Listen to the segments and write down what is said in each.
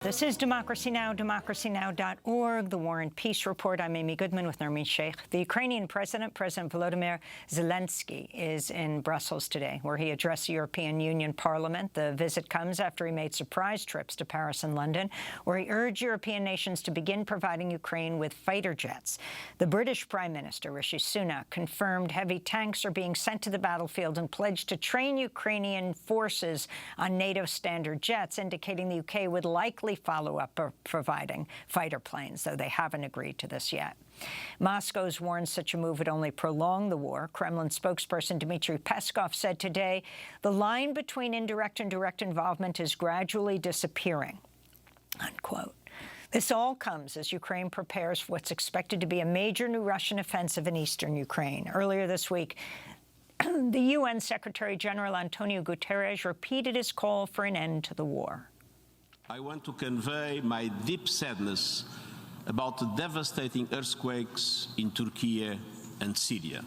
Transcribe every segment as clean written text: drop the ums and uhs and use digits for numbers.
This is Democracy Now!, democracynow.org, the War and Peace Report. I'm Amy Goodman with Nermeen Sheikh. The Ukrainian President Volodymyr Zelensky, is in Brussels today, where he addressed the European Union Parliament. The visit comes after he made surprise trips to Paris and London, where he urged European nations to begin providing Ukraine with fighter jets. The British Prime Minister, Rishi Sunak, confirmed heavy tanks are being sent to the battlefield and pledged to train Ukrainian forces on NATO standard jets, indicating the UK would likely follow up providing fighter planes, though they haven't agreed to this yet. Moscow's warned such a move would only prolong the war. Kremlin spokesperson Dmitry Peskov said today the line between indirect and direct involvement is gradually disappearing, unquote. This all comes as Ukraine prepares for what's expected to be a major new Russian offensive in eastern Ukraine. Earlier this week, the UN Secretary-General António Guterres repeated his call for an end to the war. I want to convey my deep sadness about the devastating earthquakes in Turkey and Syria.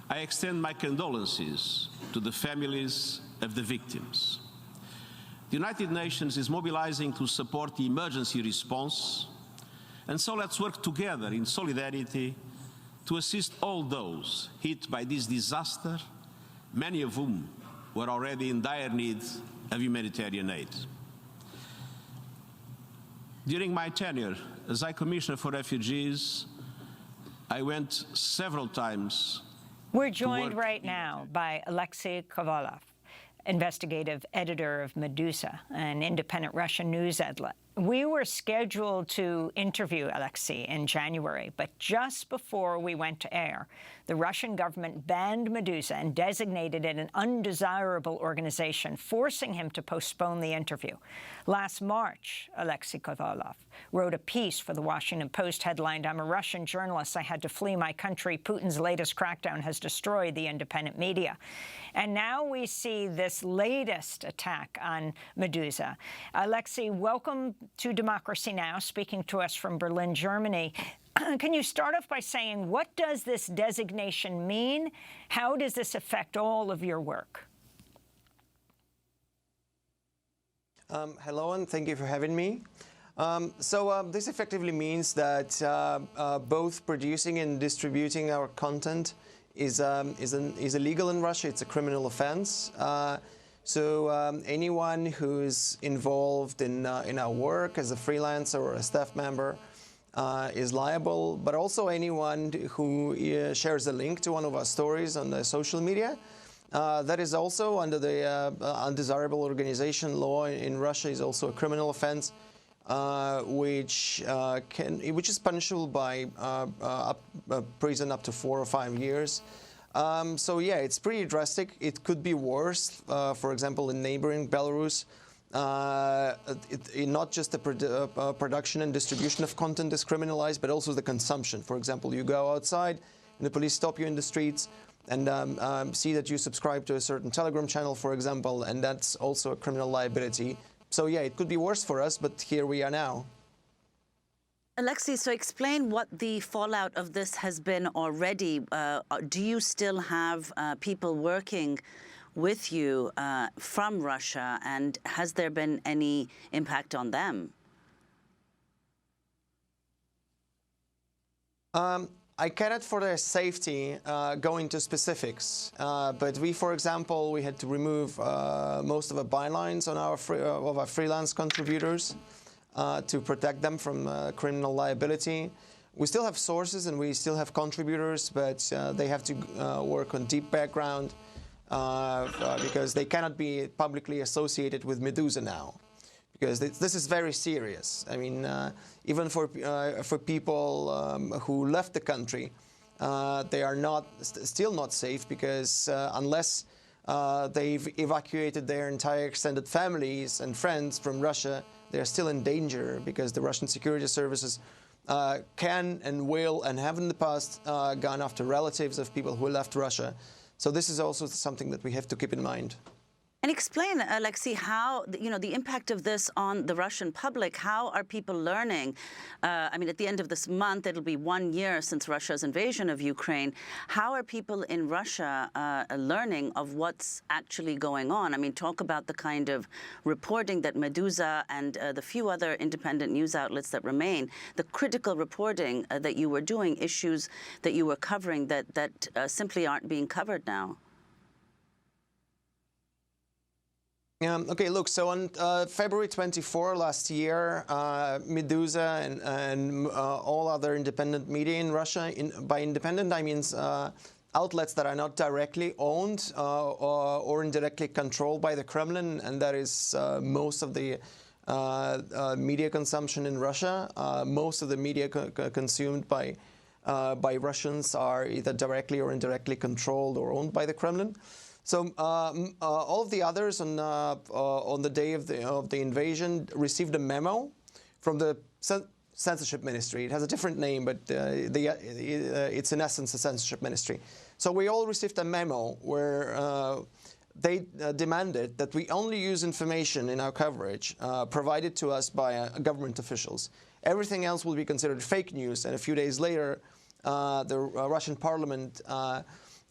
I extend my condolences to the families of the victims. The United Nations is mobilizing to support the emergency response, and so let's work together in solidarity to assist all those hit by this disaster, many of whom were already in dire need of humanitarian aid. During my tenure as High Commissioner for Refugees, I went several times. We're joined right now by Alexey Kovalev, investigative editor of Meduza, an independent Russian news outlet. We were scheduled to interview Alexey in January, but just before we went to air, the Russian government banned Meduza and designated it an undesirable organization, forcing him to postpone the interview. Last March, Alexey Kovalev wrote a piece for the Washington Post headlined, "I'm a Russian journalist. I had to flee my country. Putin's latest crackdown has destroyed the independent media." And now we see this latest attack on Meduza. Alexey, welcome to Democracy Now!, speaking to us from Berlin, Germany. Can you start off by saying, what does this designation mean? How does this affect all of your work? Hello, and thank you for having me. This effectively means that both producing and distributing our content is illegal in Russia. It's a criminal offense. Anyone who's involved in our work as a freelancer or a staff member is liable, but also anyone who shares a link to one of our stories on the social media. That is also under the undesirable organization law in Russia, is also a criminal offense, which is punishable by prison up to 4 or 5 years. Yeah, it's pretty drastic. It could be worse. For example, in neighboring Belarus, not just the production and distribution of content is criminalized, but also the consumption. For example, you go outside and the police stop you in the streets and see that you subscribe to a certain Telegram channel, for example, and that's also a criminal liability. So yeah, it could be worse for us, but here we are now. Alexey, so explain what the fallout of this has been already. Do you still have people working with you from Russia, and has there been any impact on them? I cannot, for their safety, go into specifics. But we, for example, we had to remove most of the bylines on our freelance contributors to protect them from criminal liability. We still have sources and we still have contributors, but they have to work on deep background because they cannot be publicly associated with Meduza now, because this is very serious. I mean, even for people who left the country, they are still not safe, because unless they've evacuated their entire extended families and friends from Russia, they're still in danger, because the Russian security services can and will and have in the past gone after relatives of people who left Russia. So this is also something that we have to keep in mind. And explain, Alexey, how, the impact of this on the Russian public. How are people learning? I mean, at the end of this month, it'll be 1 year since Russia's invasion of Ukraine. How are people in Russia learning of what's actually going on? I mean, talk about the kind of reporting that Meduza and the few other independent news outlets that remain, the critical reporting that you were doing, issues that you were covering that simply aren't being covered now. Okay, look, so on February 24 last year, Meduza and all other independent media in Russia, by independent I mean outlets that are not directly owned or indirectly controlled by the Kremlin, and that is most of the media consumption in Russia. Most of the media consumed by Russians are either directly or indirectly controlled or owned by the Kremlin. So all of the others on the day of the invasion received a memo from the Censorship Ministry. It has a different name, but it's in essence a censorship ministry. So we all received a memo where they demanded that we only use information in our coverage provided to us by government officials. Everything else will be considered fake news. And a few days later, the Russian parliament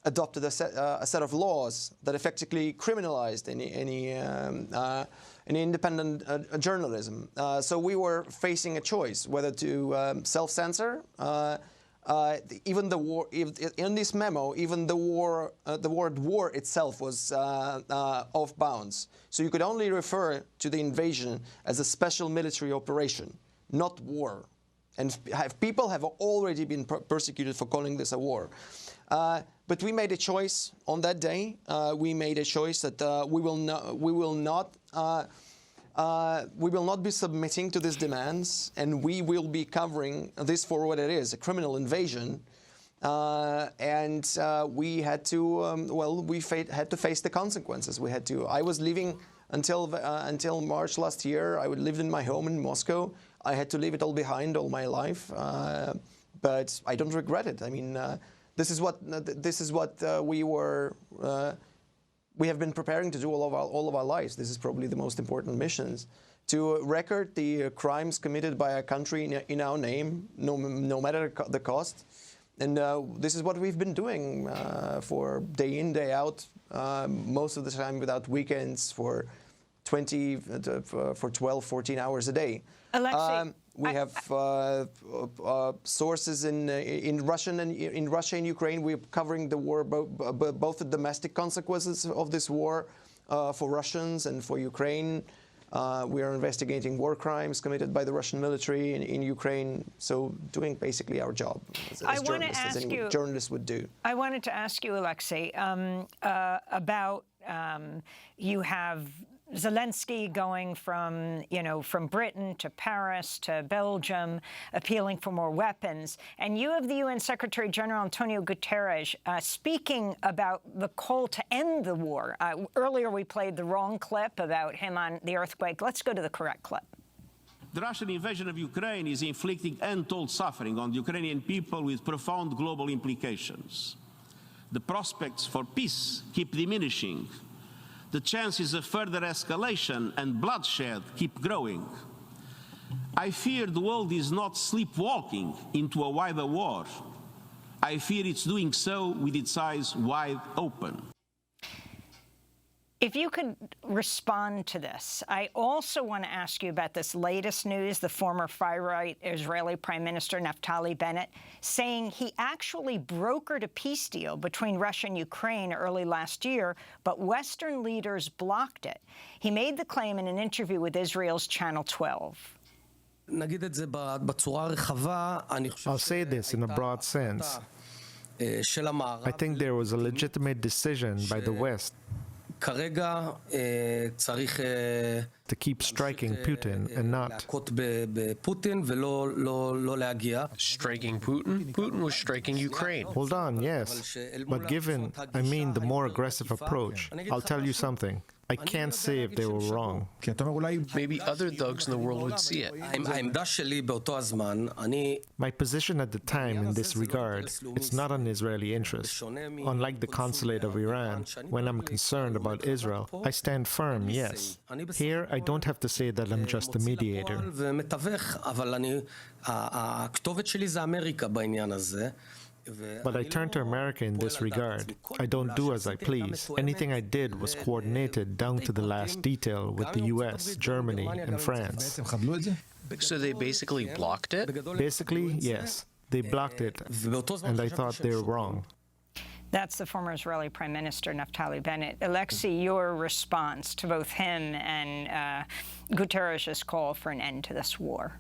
adopted a set of laws that effectively criminalized any independent journalism. So we were facing a choice whether to self-censor. Even the war, in this memo, even the word war itself was off bounds. So you could only refer to the invasion as a special military operation, not war. And people have already been persecuted for calling this a war. But we made a choice on that day. We made a choice that we will not be submitting to these demands, and we will be covering this for what it is, a criminal invasion. And we had to, had to face the consequences. We had to. I was living until March last year. I lived in my home in Moscow. I had to leave it all behind all my life, but I don't regret it. I mean, this is what we have been preparing to do all of our lives. This is probably the most important missions, to record the crimes committed by a country in our name, no matter the cost. And this is what we've been doing for day in, day out, most of the time without weekends, for 12, 14 hours a day. Alexey, we have sources in Russia and Ukraine. We're covering the war, both the domestic consequences of this war for Russians and for Ukraine. We are investigating war crimes committed by the Russian military in Ukraine. So doing basically our job as journalists, as any journalist would do. I wanted to ask you, Alexey, about you have Zelensky going from Britain to Paris to Belgium, appealing for more weapons. And you have the UN Secretary General António Guterres speaking about the call to end the war. Earlier we played the wrong clip about him on the earthquake. Let's go to the correct clip. The Russian invasion of Ukraine is inflicting untold suffering on the Ukrainian people with profound global implications. The prospects for peace keep diminishing. The chances of further escalation and bloodshed keep growing. I fear the world is not sleepwalking into a wider war. I fear it's doing so with its eyes wide open. If you could respond to this, I also want to ask you about this latest news, the former far-right Israeli Prime Minister Naftali Bennett saying he actually brokered a peace deal between Russia and Ukraine early last year, but Western leaders blocked it. He made the claim in an interview with Israel's Channel 12. I'll say this in a broad sense. I think there was a legitimate decision by the West to keep striking Putin and not striking Putin? Putin was striking Ukraine. Hold on, yes. But given, the more aggressive approach, I'll tell you something. I can't say if they were wrong. Maybe other thugs in the world would see it. My position at the time in this regard, it's not an Israeli interest. Unlike the consulate of Iran, when I'm concerned about Israel, I stand firm, yes. Here, I don't have to say that I'm just a mediator. But I turn to America in this regard. I don't do as I please. Anything I did was coordinated down to the last detail with the US, Germany, and France. So they basically blocked it? Basically, yes. They blocked it, and I thought they were wrong. That's the former Israeli Prime Minister, Naftali Bennett. Alexey, your response to both him and Guterres' call for an end to this war?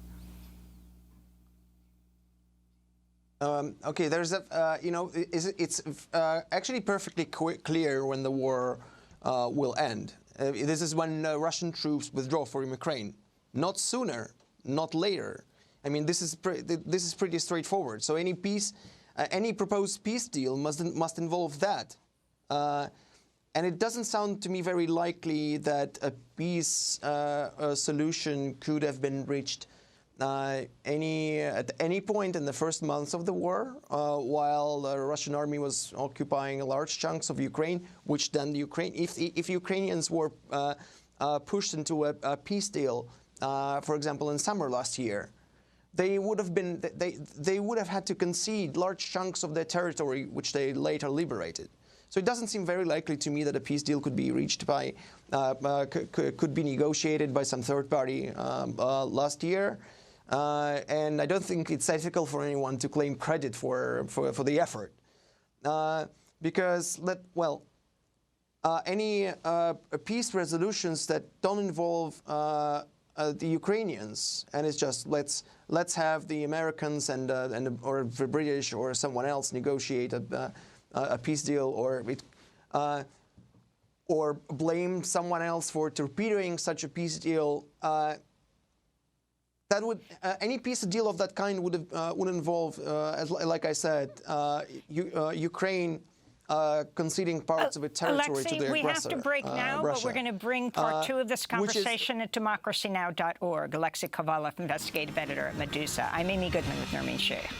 Okay, there's a, it's actually perfectly clear when the war will end. This is when Russian troops withdraw from Ukraine. Not sooner, not later. I mean, this is pretty straightforward. So any proposed peace deal must involve that. And it doesn't sound to me very likely that a peace solution could have been reached at any point in the first months of the war, while the Russian army was occupying large chunks of Ukraine, which then if Ukrainians were pushed into a peace deal, for example, in summer last year, they would have had to concede large chunks of their territory, which they later liberated. So it doesn't seem very likely to me that a peace deal could be reached could be negotiated by some third party last year. And I don't think it's ethical for anyone to claim credit for the effort, because any peace resolutions that don't involve the Ukrainians, and it's just let's have the Americans or the British or someone else negotiate a peace deal, or blame someone else for torpedoing such a peace deal. That would any peace deal of that kind would involve, like I said, Ukraine conceding parts of its territory to the aggressor. We have to break now, but we're going to bring part two of this conversation at democracynow.org. Alexey Kovalev, investigative editor at Meduza. I'm Amy Goodman with Nermeen Sheikh.